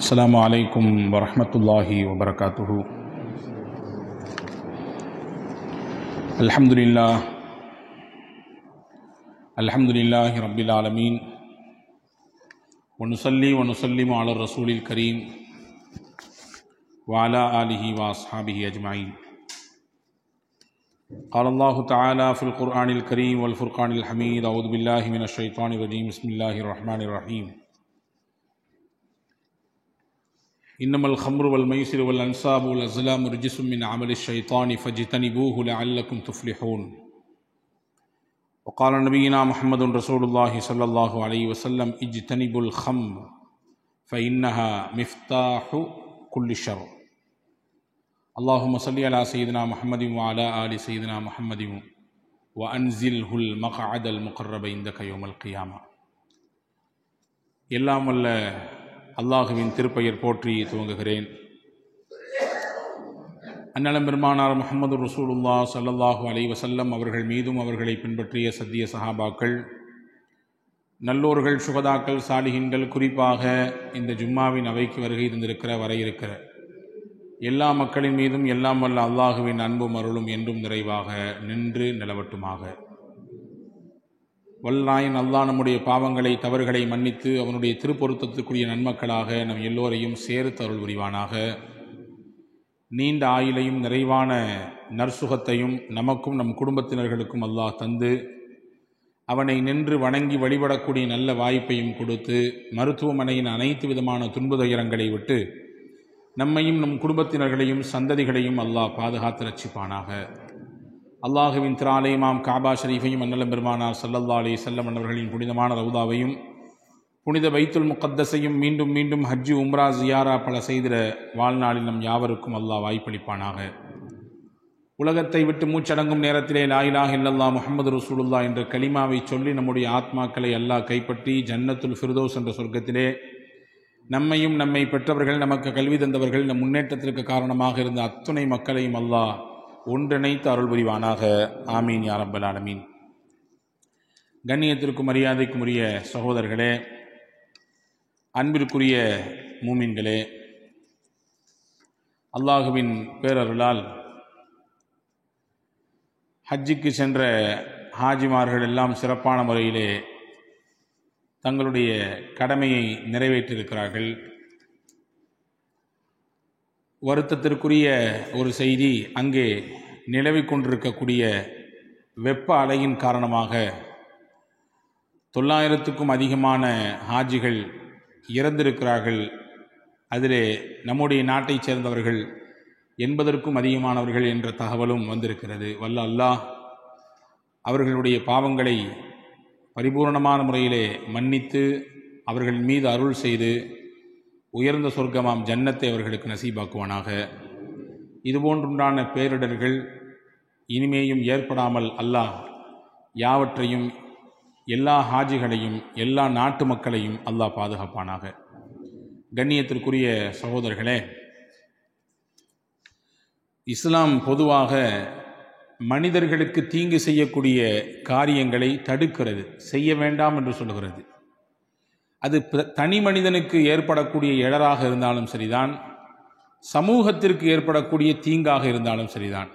அஸ்ஸலாமு அலைக்கும் வரஹ்மத்துல்லாஹி வபரகாத்துஹு. அல்ஹம்துலில்லாஹி ரப்பில் ஆலமீன் வ நுஸல்லி வ நுஸல்லிமு அலா ரசூலில் கரீம் வ அலா ஆலிஹி வ அஸ்ஹாபிஹி அஜ்மஈன். قال الله تعالى في القرآن الكريم والفرقان الحميد أعوذ بالله من الشيطان الرجيم بسم الله الرحمن الرحيم. إنما الخمر والميسر والأنصاب والأزلام رجس من عمل الشيطان فاجتنبوه لعلكم تفلحون. وقال نبينا محمد رسول الله صلى الله عليه وسلم اجتنبوا الخمر فإنها مفتاح كل شر. اللهم صل على سيدنا محمد وعلى آل سيدنا محمد وأنزله المقعد المقرب عندك يوم القيامة. எல்லாம் வல்ல அல்லாஹுவின் திருப்பெயர் போற்றி துவங்குகிறேன். அன்னலம் பெருமானார் முஹம்மது ரசூலுல்லாஹ் ஸல்லல்லாஹு அலைஹி வஸல்லம் அவர்கள் மீதும் அவர்களை பின்பற்றிய சத்திய சஹாபாக்கள், நல்லோர்கள், சுகதாக்கள், சாலிஹின்கள், குறிப்பாக இந்த ஜும்மாவின் அவைக்கு வருகை தந்திருக்கிற வர இருக்கிற எல்லா மக்களின் மீதும் எல்லாம் வல்ல அல்லாஹுவின் அன்பும் அருளும் என்றும் நிறைவாக நின்று நிலவட்டுமாக. வல்லாயின் அல்லாஹ் நம்முடைய பாவங்களை, தவறுகளை மன்னித்து அவனுடைய திருப்பொருத்தத்துக்குரிய நன்மக்களாக நம் எல்லோரையும் சேர்த்து அருள் புரிவானாக. நீண்ட ஆயுளையும் நிறைவான நற்சுகத்தையும் நமக்கும் நம் குடும்பத்தினர்களுக்கும் அல்லாஹ் தந்து அவனை நின்று வணங்கி வழிபடக்கூடிய நல்ல வாய்ப்பையும் கொடுத்து மருத்துவமனையின் அனைத்து விதமான துன்ப துயரங்களை விட்டு நம்மையும் நம் குடும்பத்தினர்களையும் சந்ததிகளையும் அல்லாஹ் பாதுகாத்து ரட்சிப்பானாக. அல்லாஹுவின் திராலயமாம் காபா ஷரீஃபையும் அன்னலம் பெருமானார் ஸல்லல்லாஹு அலைஹி வஸல்லம் அவர்களின் புனிதமான ரவுதாவையும் புனித பைத்துல் முகத்தஸையும் மீண்டும் மீண்டும் ஹஜ்ஜு உம்ரா ஜியாரா பல செய்திட வாழ்நாளில் நம் யாவருக்கும் அல்லாஹ் வாய்ப்பளிப்பானாக. உலகத்தை விட்டு மூச்சடங்கும் நேரத்திலே லா இலாஹ இல்லல்லாஹ் முஹம்மது ரசூலுல்லாஹ் என்ற கலிமாவை சொல்லி நம்முடைய ஆத்மாக்களை அல்லாஹ் கைப்பற்றி ஜன்னத்துல் ஃபிர்தௌஸ் என்ற சொர்க்கத்திலே நம்மையும் நம்மை பெற்றவர்கள், நமக்கு கல்வி தந்தவர்கள், நம் முன்னேற்றத்திற்கு காரணமாக இருந்த அத்துணை மக்களையும் அல்லாஹ் ஒன்றிணைத்து அருள் புரிவானாக. ஆமீன் யா ரப்பல் ஆலமீன். கண்ணியத்திற்கும் மரியாதைக்கும் உரிய சகோதரர்களே, அன்பிற்குரிய மூமின்களே, அல்லாஹுவின் பேரருளால் ஹஜ்ஜுக்கு சென்ற ஹாஜிமார்கள் எல்லாம் சிறப்பான முறையிலே தங்களுடைய கடமையை நிறைவேற்றியிருக்கிறார்கள். வருத்தத்திற்குரிய ஒரு செய்தி, அங்கே நிலவிக் கொண்டிருக்கக்கூடிய வெப்ப அலையின் காரணமாக 900க்கும் அதிகமான ஹாஜிகள் இறந்திருக்கிறார்கள். அதிலே நம்முடைய நாட்டைச் சேர்ந்தவர்கள் 80க்கும் அதிகமானவர்கள் என்ற தகவலும் வந்திருக்கிறது. வல்ல அல்லாஹ் அவர்களுடைய பாவங்களை பரிபூர்ணமான முறையிலே மன்னித்து அவர்கள் மீது அருள் செய்து உயர்ந்த சொர்க்கமாம் ஜன்னத்தை அவர்களுக்கு நசீபாக்குவானாக. இதுபோன்றுண்டான பேரிடர்கள் இனிமேயும் ஏற்படாமல் அல்லாஹ் யாவற்றையும், எல்லா ஹாஜிகளையும், எல்லா நாட்டு மக்களையும் அல்லாஹ் பாதுகாப்பானாக. கண்ணியத்திற்குரிய சகோதரர்களே, இஸ்லாம் பொதுவாக மனிதர்களுக்கு தீங்கு செய்யக்கூடிய காரியங்களை தடுக்கிறது, செய்ய வேண்டாம் என்று சொல்கிறது. அது தனி மனிதனுக்கு ஏற்படக்கூடிய இடராக இருந்தாலும் சரிதான், சமூகத்திற்கு ஏற்படக்கூடிய தீங்காக இருந்தாலும் சரிதான்,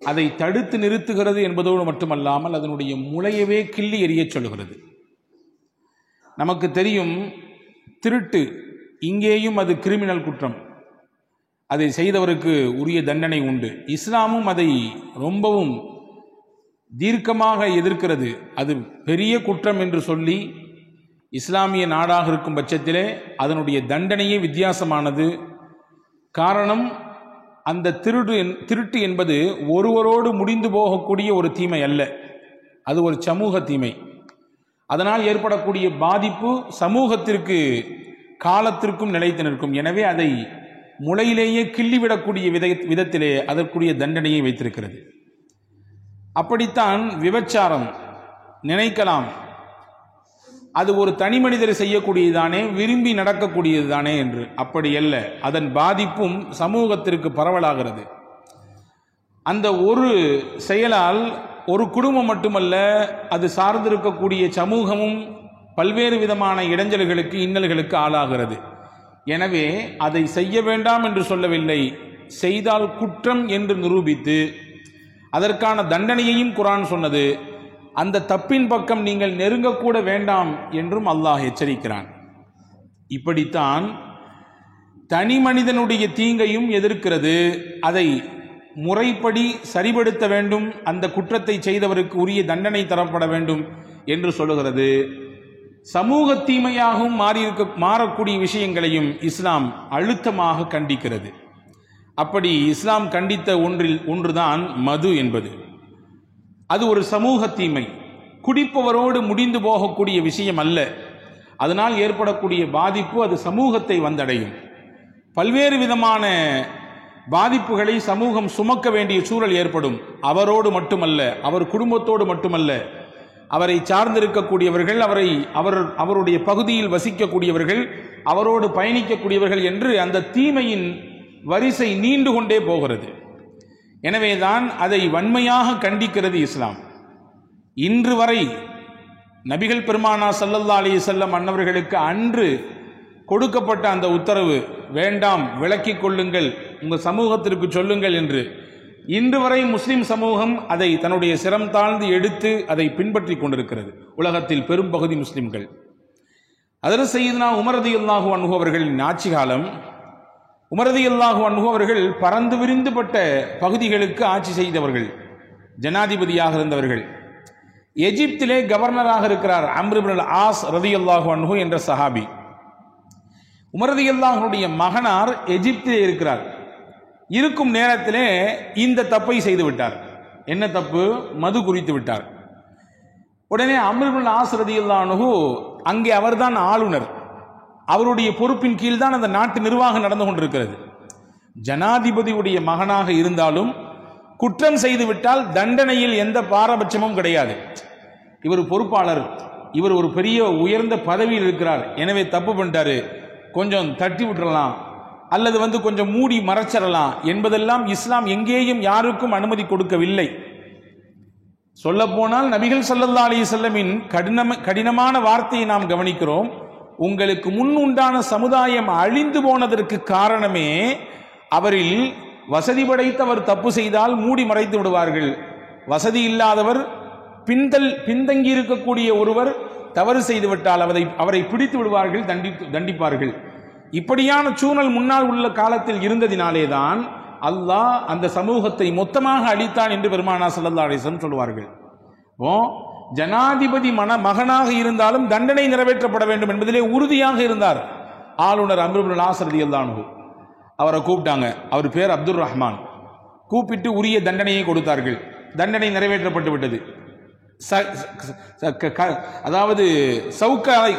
அதை தடுத்து நிறுத்துகிறது என்பதோடு மட்டுமல்லாமல் அதனுடைய முளையவே கிள்ளி எறியச் சொல்கிறது. நமக்கு தெரியும், திருட்டு இங்கேயும் அது கிரிமினல் குற்றம், அதை செய்தவருக்கு உரிய தண்டனை உண்டு. இஸ்லாமும் அதை ரொம்பவும் தீர்க்கமாக எதிர்க்கிறது. அது பெரிய குற்றம் என்று சொல்லி இஸ்லாமிய நாடாக இருக்கும் பட்சத்திலே அதனுடைய தண்டனையே வித்தியாசமானது. காரணம், அந்த திருட்டு என்பது ஒருவரோடு முடிந்து போகக்கூடிய ஒரு தீமை அல்ல, அது ஒரு சமூக தீமை. அதனால் ஏற்படக்கூடிய பாதிப்பு சமூகத்திற்கு காலத்திற்கும் நிலைத்து நிற்கும். எனவே அதை முளையிலேயே கிள்ளிவிடக்கூடிய விதத்திலே அதற்குரிய தண்டனையை வைத்திருக்கிறது. அப்படித்தான் விபச்சாரம். நினைக்கலாம், அது ஒரு தனி மனிதர் செய்யக்கூடியதுதானே, விரும்பி நடக்கக்கூடியது தானே என்று. அப்படி அல்ல, அதன் பாதிப்பும் சமூகத்திற்கு பரவலாகிறது. அந்த ஒரு செயலால் ஒரு குடும்பம் மட்டுமல்ல, அது சார்ந்திருக்கக்கூடிய சமூகமும் பல்வேறு விதமான இடைஞ்சல்களுக்கு, இன்னல்களுக்கு ஆளாகிறது. எனவே அதை செய்ய வேண்டாம் என்று சொல்லவில்லை, செய்தால் குற்றம் என்று நிரூபித்து அதற்கான தண்டனையையும் குர்ஆன் சொன்னது. அந்த தப்பின் பக்கம் நீங்கள் நெருங்கக்கூட வேண்டாம் என்றும் அல்லாஹ் எச்சரிக்கிறான். இப்படித்தான் தனி மனிதனுடைய தீங்கையும் எதிர்க்கிறது. அதை முறைப்படி சரிபடுத்த வேண்டும், அந்த குற்றத்தை செய்தவருக்கு உரிய தண்டனை தரப்பட வேண்டும் என்று சொல்லுகிறது. சமூக தீமையாகவும் மாறக்கூடிய விஷயங்களையும் இஸ்லாம் அழுத்தமாக கண்டிக்கிறது. அப்படி இஸ்லாம் கண்டித்த ஒன்றுதான் மது என்பது. அது ஒரு சமூக தீமை, குடிப்பவரோடு முடிந்து போகக்கூடிய விஷயம் அல்ல. அதனால் ஏற்படக்கூடிய பாதிப்பு அது சமூகத்தை வந்தடையும். பல்வேறு விதமான பாதிப்புகளை சமூகம் சுமக்க வேண்டிய சூழல் ஏற்படும். அவரோடு மட்டுமல்ல, அவர் குடும்பத்தோடு மட்டுமல்ல, அவரை சார்ந்திருக்கக்கூடியவர்கள், அவருடைய பகுதியில் வசிக்கக்கூடியவர்கள், அவரோடு பயணிக்கக்கூடியவர்கள் என்று அந்த தீமையின் வரிசை நீண்டு கொண்டே போகிறது. எனவேதான் அதை வன்மையாக கண்டிக்கிறது இஸ்லாம். இன்று வரை நபிகள் பெருமானா ஸல்லல்லாஹு அலைஹி வஸல்லம் அன்னவர்களுக்கு அன்று கொடுக்கப்பட்ட அந்த உத்தரவு, வேண்டாம், விலக்கிக் கொள்ளுங்கள், உங்கள் சமூகத்திற்கு சொல்லுங்கள் என்று, இன்று வரை முஸ்லிம் சமூகம் அதை தன்னுடைய சிரம் தாழ்ந்து எடுத்து அதை பின்பற்றி கொண்டிருக்கிறது. உலகத்தில் பெரும் பகுதி முஸ்லிம்கள். ஹஜ்ரத் சய்யிதுனா உமர் ரலியல்லாஹு அன்ஹு அவர்களின் ஆட்சி காலம், உமர் ரலியல்லாஹு அன்ஹு அவர்கள் பறந்து விரிந்துபட்ட பகுதிகளுக்கு ஆட்சி செய்தவர்கள், ஜனாதிபதியாக இருந்தவர்கள். எகிப்திலே கவர்னராக இருக்கிறார் அம்ர் இப்னு ஆஸ் ரலியல்லாஹு அன்ஹு என்ற சஹாபி. உமர் ரலியல்லாஹுடைய மகனார் எகிப்திலே இருக்கிறார். இருக்கும் நேரத்திலே இந்த தப்பை செய்து விட்டார். என்ன தப்பு? மது குறித்து விட்டார். உடனே அம்ர் இப்னு ஆஸ் ரலியல்லாஹு அன்ஹு, அங்கே அவர்தான் ஆளுநர், அவருடைய பொறுப்பின் கீழ் தான் அந்த நாட்டு நிர்வாகம் நடந்து கொண்டிருக்கிறது. ஜனாதிபதியுடைய மகனாக இருந்தாலும் குற்றம் செய்துவிட்டால் தண்டனையில் எந்த பாரபட்சமும் கிடையாது. இவர் பொறுப்பாளர், இவர் ஒரு பெரிய உயர்ந்த பதவியில் இருக்கிறார், எனவே தப்பு பண்ணிட்டாரு, கொஞ்சம் தட்டி விட்டுறலாம் அல்லது கொஞ்சம் மூடி மறைச்சிடலாம் என்பதெல்லாம் இஸ்லாம் எங்கேயும் யாருக்கும் அனுமதி கொடுக்கவில்லை. சொல்ல போனால் நபிகள் ஸல்லல்லாஹு அலைஹி வஸல்லமின் கடினமான வார்த்தையை நாம் கவனிக்கிறோம். உங்களுக்கு முன் உண்டான சமுதாயம் அழிந்து போனதற்கு காரணமே அவரில் வசதி படைத்தவர் தப்பு செய்தால் மூடி மறைத்து விடுவார்கள், வசதி இல்லாதவர் பின்தங்கி இருக்கக்கூடிய ஒருவர் தவறு செய்துவிட்டால் அவரை பிடித்து விடுவார்கள், தண்டிப்பார்கள். இப்படியான சூழல் முன்னால் உள்ள காலத்தில் இருந்ததினாலேதான் அல்லாஹ் அந்த சமூகத்தை மொத்தமாக அழித்தான் என்று பெருமானார் ஸல்லல்லாஹு அலைஹி வஸல்லம் சொல்வார்கள். ஜனாதிபதி மகனாக இருந்தாலும் தண்டனை நிறைவேற்றப்பட வேண்டும் என்பதிலே உறுதியாக இருந்தார் ஆளுநர் அம்ர் இப்னு ஆஸ் ரலியல்லாஹு அன்ஹு. அவரை கூப்பிட்டாங்க. அவர் பேர் அப்துர் ரஹ்மான். கூப்பிட்டு உரிய தண்டனையை கொடுத்தார்கள். தண்டனை நிறைவேற்றப்பட்டு விட்டது. அதாவது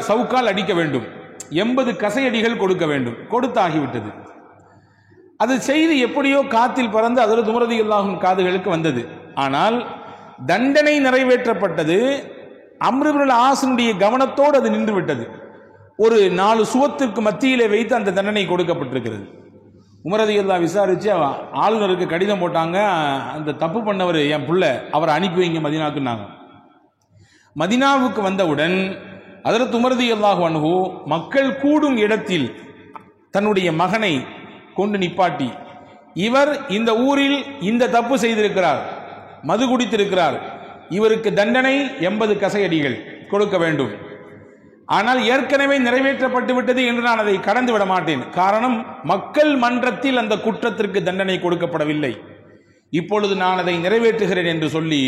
சவுக்கால் அடிக்க வேண்டும், 80 கசையடிகள் கொடுக்க வேண்டும், கொடுத்தாகிவிட்டது. அது செய்தி எப்படியோ காத்தில் பறந்து ஹஜ்ரத் உமர் ரலியல்லாஹு அன்ஹு காதுகளுக்கு வந்தது. ஆனால் தண்டனை நிறைவேற்றப்பட்டது. அம்ர் இப்னு ஆஸினுடைய கவனத்தோடு அது நின்று விட்டது. ஒரு 4 சுவத்திற்கு மத்தியிலே வைத்து அந்த தண்டனை கொடுக்கப்பட்டிருக்கிறது. உமர் ரலியல்லாஹு விசாரிச்சு ஆளுநருக்கு கடிதம் போட்டாங்க, அந்த தப்பு பண்ணவர் என் புள்ள, அவரை அனுப்பி வைங்க மதீனாக்குன்னாங்க. மதீனாவுக்கு வந்தவுடன் ஹஜ்ரத் உமர் ரலியல்லாஹு அன்ஹு மக்கள் கூடும் இடத்தில் தன்னுடைய மகனை கொண்டு நிப்பாட்டி, இவர் இந்த ஊரில் இந்த தப்பு செய்திருக்கிறார், மது குடித்திருக்கிறார், இவருக்கு தண்டனை 80 கசையடிகள் கொடுக்க வேண்டும். ஆனால் ஏற்கனவே நிறைவேற்றப்பட்டு விட்டது என்று நான் அதை கடந்து விட மாட்டேன். காரணம், மக்கள் மன்றத்தில் அந்த குற்றத்திற்கு தண்டனை கொடுக்கப்படவில்லை, இப்பொழுது நான் அதை நிறைவேற்றுகிறேன் என்று சொல்லி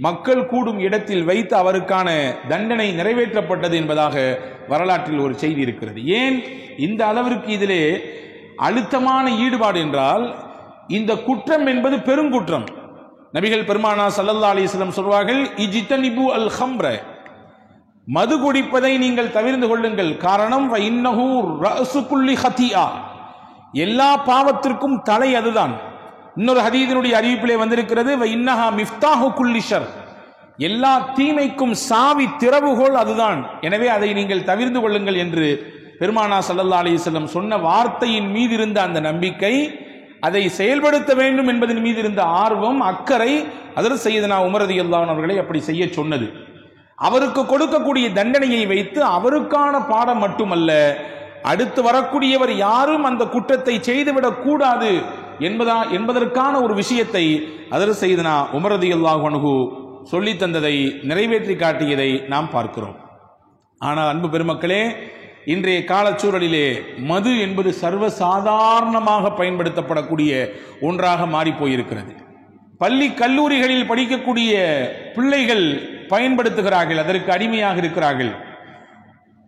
மக்கள் கூடும் இடத்தில் வைத்து அவருக்கான தண்டனை நிறைவேற்றப்பட்டது என்பதாக வரலாற்றில் ஒரு செய்தி இருக்கிறது. ஏன் இந்த அளவிற்கு இதிலே அழுத்தமான ஈடுபாடு என்றால், இந்த குற்றம் என்பது பெருங்குற்றம். நபிகள் பெருமானார் ஸல்லல்லாஹு அலைஹி வஸல்லம் சொல்வார்கள், இஜ்தனிபு அல் ஹம்ர, மது குடிப்பதை நீங்கள் தவிர்த்து கொள்ளுங்கள். காரணம், வ இன்னஹு ரஅசு குல்லி ஹதீஆ, எல்லா பாவத்திற்கும் தலை அதுதான். இன்னொரு ஹதீஸினுடைய அறிவிப்பிலே வந்திருக்கிறது, வ இன்னஹா மிஃப்தாஹு குல்லி ஷர், எல்லா தீமைக்கும் சாவி திறவுகோல் அதுதான், எனவே அதை நீங்கள் தவிர்த்து கொள்ளுங்கள் என்று பெருமானார் ஸல்லல்லாஹு அலைஹி வஸல்லம் சொன்ன வார்த்தையின் மீது இருந்த அந்த நம்பிக்கை, அதை செயல்படுத்த வேண்டும் என்பதன் மீது இருந்த ஆர்வம், அக்கறை ஹஜ்ரத் சய்யிதுனா உமர் ரலியல்லாஹு அன்ஹு அவர்களை அப்படி செய்ய சொன்னது. அவருக்கு கொடுக்கக்கூடிய தண்டனையை வைத்து அவருக்கான பாடம் மட்டுமல்ல, அடுத்து வரக்கூடியவர் யாரும் அந்த குற்றத்தை செய்துவிடக் கூடாது என்பதற்கான ஒரு விஷயத்தை ஹஜ்ரத் சையதுனா உமர் ரலியல்லாஹு அன்ஹு சொல்லி தந்ததை நிறைவேற்றி காட்டியதை நாம் பார்க்கிறோம். ஆனால் அன்பு பெருமக்களே, இன்றைய காலச்சூழலிலே மது என்பது சர்வசாதாரணமாக பயன்படுத்தப்படக்கூடிய ஒன்றாக மாறி போயிருக்கிறது. பள்ளி கல்லூரிகளில் படிக்கக்கூடிய பிள்ளைகள் பயன்படுத்துகிறார்கள், அதற்கு அடிமையாக இருக்கிறார்கள்.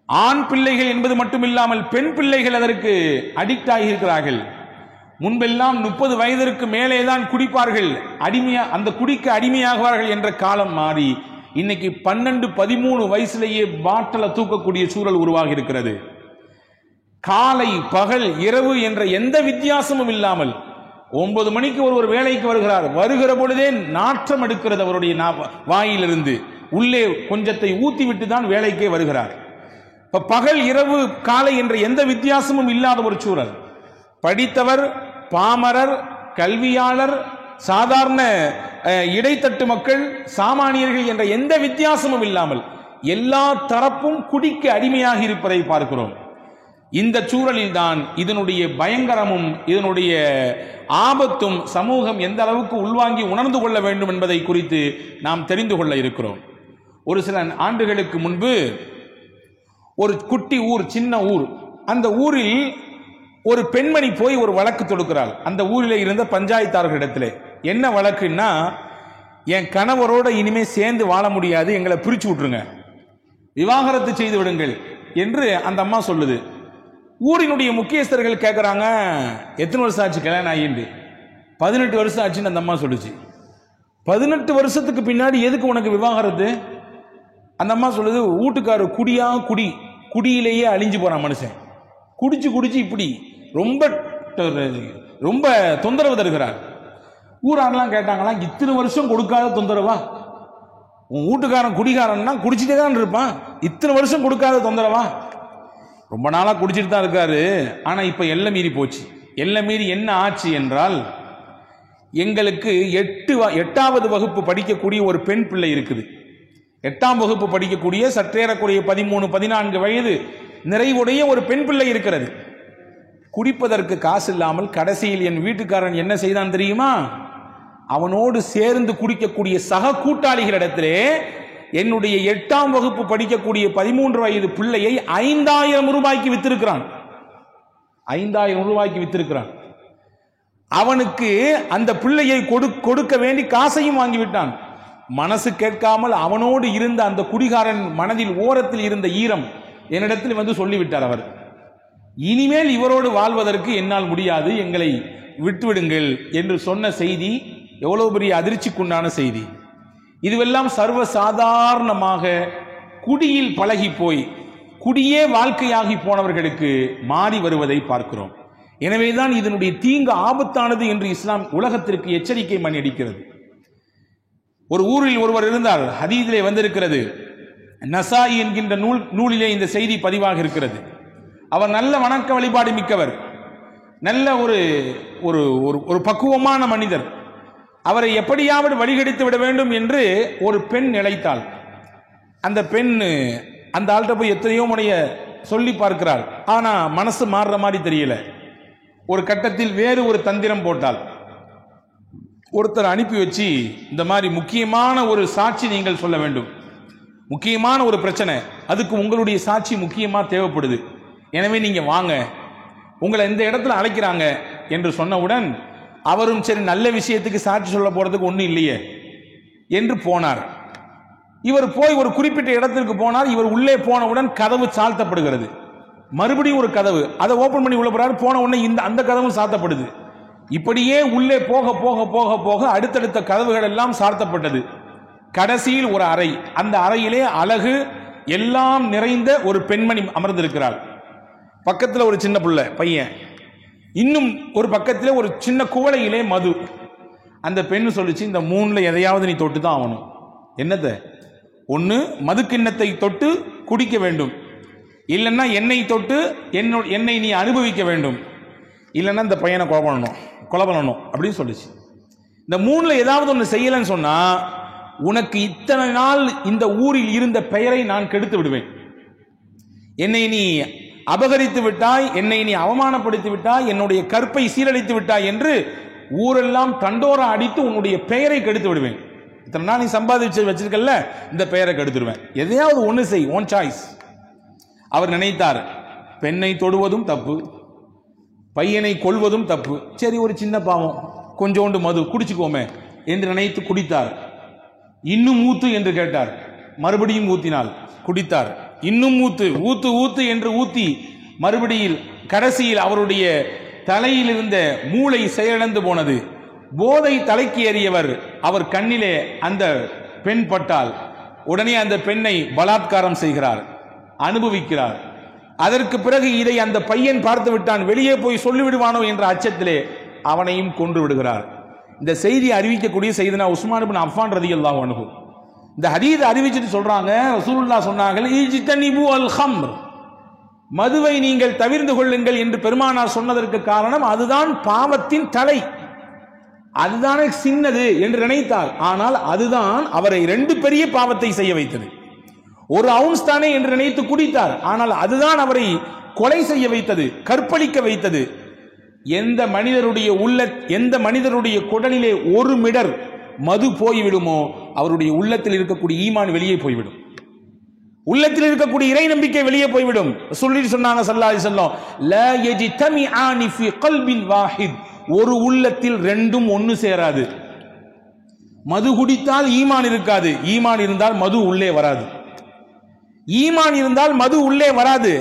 ஆண் பிள்ளைகள் என்பது மட்டுமில்லாமல் பெண் பிள்ளைகள் அதற்கு அடிக்ட் ஆகியிருக்கிறார்கள். முன்பெல்லாம் 30 வயதிற்கு மேலேதான் குடிப்பார்கள், அந்த குடிக்கு அடிமையாகுவார்கள் என்ற காலம் மாறி இன்னைக்கு 12-13 வயசுலேயே பாட்டில தூக்கக்கூடிய சூழல் உருவாகி இருக்கிறது. காலை பகல் இரவு என்ற எந்த வித்தியாசமும் இல்லாமல் 9 மணிக்கு ஒருவர் வேலைக்கு வருகிறார், வருகிற பொழுதே நாற்றம் எடுக்கிறது அவருடைய வாயிலிருந்து, உள்ளே கொஞ்சத்தை ஊத்தி விட்டு தான் வேலைக்கே வருகிறார். பகல் இரவு காலை என்ற எந்த வித்தியாசமும் இல்லாத ஒரு சூழல். படித்தவர், பாமரர், கல்வியாளர், சாதாரண இடைத்தட்டு மக்கள், சாமானியர்கள் என்ற எந்த வித்தியாசமும் இல்லாமல் எல்லா தரப்பும் குடிக்கு அடிமையாக இருப்பதை பார்க்கிறோம். இந்த சூழலில் தான் இதனுடைய பயங்கரமும் இதனுடைய ஆபத்தும் சமூகம் எந்த அளவுக்கு உள்வாங்கி உணர்ந்து கொள்ள வேண்டும் என்பதை குறித்து நாம் தெரிந்து கொள்ள இருக்கிறோம். ஒரு சில ஆண்டுகளுக்கு முன்பு ஒரு குட்டி ஊர், சின்ன ஊர், அந்த ஊரில் ஒரு பெண்மணி போய் ஒரு வழக்கு தொடுக்கிறாள். அந்த ஊரில் இருந்த பஞ்சாயத்தார்களிடத்திலே என்ன வழக்குன்னா, என் கணவரோட இனிமே சேர்ந்து வாழ முடியாது, எங்களை பிரிச்சு விட்டுருங்க, விவாகரத்து செய்து விடுங்கள் என்று அந்த அம்மா சொல்லுது. ஊரினுடைய முக்கியஸ்தர்கள் கேட்குறாங்க, எத்தனை வருஷம் ஆச்சு கல்யாணம் ஆகிண்டு? 18 வருஷம் ஆச்சுன்னு அந்த அம்மா சொல்லுச்சு. 18 வருஷத்துக்கு பின்னாடி எதுக்கு உனக்கு விவாகரத்து? அந்த அம்மா சொல்லுது, வீட்டுக்காரர் குடியிலேயே அழிஞ்சு போறான் மனுஷன், குடிச்சு இப்படி ரொம்ப தொந்தரவு தருகிறார். ஊராரெல்லாம் கேட்டாங்களாம், இத்தனை வருஷம் கொடுக்காத தொந்தரவா? உன் வீட்டுக்காரன் குடிகாரன்னா குடிச்சிட்டே தான் இருப்பான், இத்தனை வருஷம் கொடுக்காத தொந்தரவா? ரொம்ப நாளாக குடிச்சிட்டு தான் இருக்காரு, ஆனால் இப்போ எல்லை மீறி போச்சு. எல்லை மீறி என்ன ஆச்சு என்றால், எங்களுக்கு 8வது வகுப்பு படிக்கக்கூடிய ஒரு பெண் பிள்ளை இருக்குது. 8ஆம் வகுப்பு படிக்கக்கூடிய சற்றேறக்கூடிய 13-14 வயது நிறைவுடைய ஒரு பெண் பிள்ளை இருக்கிறது. குடிப்பதற்கு காசு இல்லாமல் கடைசியில் என் வீட்டுக்காரன் என்ன செய்தான் தெரியுமா? அவனோடு சேர்ந்து குடிக்கக்கூடிய சக கூட்டாளிகளிடத்திலே என்னுடைய 8ஆம் வகுப்பு படிக்கக்கூடிய 13 வயது பிள்ளையை 5000 ரூபாய்க்கு வித்திருக்கிறான். 5000 ரூபாய்க்கு வித்திருக்கிறான். அவனுக்கு அந்த பிள்ளையை கொடுக்க வேண்டி காசையும் வாங்கிவிட்டான். மனசு கேட்காமல் அவனோடு இருந்த அந்த குடிகாரன் மனதில் ஓரத்தில் இருந்த ஈரம் என்னிடத்தில் வந்து சொல்லிவிட்டார். அவர், இனிமேல் இவரோடு வாழ்வதற்கு என்னால் முடியாது, எங்களை விட்டுவிடுங்கள் என்று சொன்ன செய்தி எவ்வளவு பெரிய அதிர்ச்சிக்குண்டான செய்தி. இதுவெல்லாம் சர்வசாதாரணமாக குடியில் பழகி போய் குடியே வாழ்க்கையாகி போனவர்களுக்கு மாறி வருவதை பார்க்கிறோம். எனவேதான் இதனுடைய தீங்கு ஆபத்தானது என்று இஸ்லாம் உலகத்திற்கு எச்சரிக்கை மணி அடிக்கிறது. ஒரு ஊரில் ஒருவர் இருந்தார், ஹதீஸிலே வந்திருக்கிறது, நசாயி என்கின்ற நூலிலே இந்த செய்தி பதிவாக இருக்கிறது. அவர் நல்ல வணக்க வழிபாடு மிக்கவர், நல்ல ஒரு பக்குவமான மனிதர். அவரை எப்படியாவது வழிகெடுத்து விட வேண்டும் என்று ஒரு பெண் நினைத்தாள். அந்த பெண் அந்த ஆள்கிட்ட போய் எத்தனையோ முறைய சொல்லி பார்க்கிறாள், ஆனா மனசு மாறுற மாதிரி தெரியல. ஒரு கட்டத்தில் வேறு ஒரு தந்திரம் போட்டாள். ஒருத்தர் அனுப்பி வச்சு, இந்த மாதிரி முக்கியமான ஒரு சாட்சி நீங்கள் சொல்ல வேண்டும், முக்கியமான ஒரு பிரச்சனை, அதுக்கு உங்களுடைய சாட்சி முக்கியமா தேவைப்படுது, எனவே நீங்க வாங்க, உங்களை இந்த இடத்துல அழைக்கிறாங்க என்று சொன்னவுடன் அவரும் சரி நல்ல விஷயத்துக்கு சாட்சி சொல்ல போறதுக்கு ஒன்றும் இல்லையே என்று போனார். இவர் போய் ஒரு குறிப்பிட்ட இடத்திற்கு போனார். இவர் உள்ளே போனவுடன் கதவு சாழ்த்தப்படுகிறது. மறுபடியும் ஒரு கதவு, அதை ஓபன் பண்ணி உள்ள போறாரு. போன உடனே அந்த கதவும் சாத்தப்படுது. இப்படியே உள்ளே போக போக போக போக அடுத்தடுத்த கதவுகள் எல்லாம் சார்த்தப்பட்டது. கடைசியில் ஒரு அறை, அந்த அறையிலே அழகு எல்லாம் நிறைந்த ஒரு பெண்மணி அமர்ந்திருக்கிறாள். பக்கத்தில் ஒரு சின்ன பிள்ளை பையன், இன்னும் ஒரு பக்கத்தில் ஒரு சின்ன குவளையிலே மது. அந்த பெண்ணு சொல்லிச்சு, இந்த மூணுல எதையாவது நீ தொட்டு தான் ஆகணும். என்னத? ஒன்று மது கிண்ணத்தை தொட்டு குடிக்க வேண்டும், இல்லைன்னா எண்ணெய் தொட்டு என்னை நீ அனுபவிக்க வேண்டும், இல்லைன்னா இந்த பையனை கொலை பண்ணணும் அப்படின்னு சொல்லிச்சு. இந்த மூணுல ஏதாவது ஒன்று செய்யலன்னு சொன்னா உனக்கு இத்தனை நாள் இந்த ஊரில் இருந்த பெயரை நான் கெடுத்து விடுவேன், என்னை நீ அபகரித்து விட்டாய், என்னை நீ அவமானப்படுத்தி விட்டாய், என்னுடைய கற்பை சீரழித்து விட்டாய் என்று ஊரெல்லாம் தண்டோரா அடித்து உன்னுடைய பெயரை கெடுத்து விடுவேன். இத்தனை நாள் நீ சம்பாதிச்சு வச்சிருக்கல, இந்த பெயரை கெடுத்துடுவேன். எதையாவது ஒன்று செய், ஓன் சாய்ஸ். அவர் நினைத்தார், பெண்ணை தொடுவதும் தப்பு, பையனை கொல்வதும் தப்பு, சரி ஒரு சின்ன பாவம், கொஞ்சோண்டு மது குடிச்சுக்கோமே என்று நினைத்து குடித்தார். இன்னும் ஊத்து என்று கேட்டார், மறுபடியும் ஊத்தினாள், குடித்தார். இன்னும் ஊத்து ஊத்து ஊத்து என்று ஊத்தி மறுபடியில் கடைசியில் அவருடைய தலையில் இருந்த மூளை செயலிழந்து போனது. போதை தலைக்கு ஏறியவர், அவர் கண்ணிலே அந்த பெண் பட்டால் உடனே அந்த பெண்ணை பலாத்காரம் செய்கிறார், அனுபவிக்கிறார். அதற்கு பிறகு இதை அந்த பையன் பார்த்து விட்டான், வெளியே போய் சொல்லிவிடுவானோ என்ற அச்சத்திலே அவனையும் கொன்று விடுகிறார். இந்த செய்தியை அறிவிக்கக்கூடிய செய்தினா உஸ்மான் இப்னு அஃபான் ரலியல்லாஹு அன்ஹு இந்த ஹதீஸ் அறிவிச்சிட்டு சொல்றாங்க, ரசூலுல்லாஹ் சொன்னார்கள், இஜ்தனிபு அல் ஹம்ர், மதுவை நீங்கள் தவிர்த்து கொள்ளுங்கள் என்று பெருமானார் சொன்னதற்கு காரணம் அதுதான் பாவத்தின் தலை, அதுதானே சின்னது என்று நினைத்தார். ஆனால் அதுதான் அவரை 2 பெரிய பாவத்தை செய்ய வைத்தது. ஒரு அவுன்ஸ் தானே என்று நினைத்து குடித்தார், ஆனால் அதுதான் அவரை கொலை செய்ய வைத்தது, கற்பழிக்க வைத்தது. எந்த மனிதருடைய குடலிலே 1 மிடர் மது போய்விடுமோ அவருடைய உள்ளத்தில் இருக்கக்கூடிய ஈமான் வெளியே போய்விடும், உள்ளத்தில் இருக்கக்கூடிய இறை நம்பிக்கை வெளியே போய்விடும். சொல்லிட்டு சொன்னாங்க ஸல்லல்லாஹு அலைஹி வஸல்லம், லா யஜ்தமிஆனி ஃபீ கல்பின் வாஹித், ஒரு உள்ளத்தில் 2ம் ஒன்று சேராது. மது குடித்தால் ஈமான் இருக்காது, ஈமான் இருந்தால் மது உள்ளே வராது. ஈமான் இருந்தால் மது உள்ளே வராது,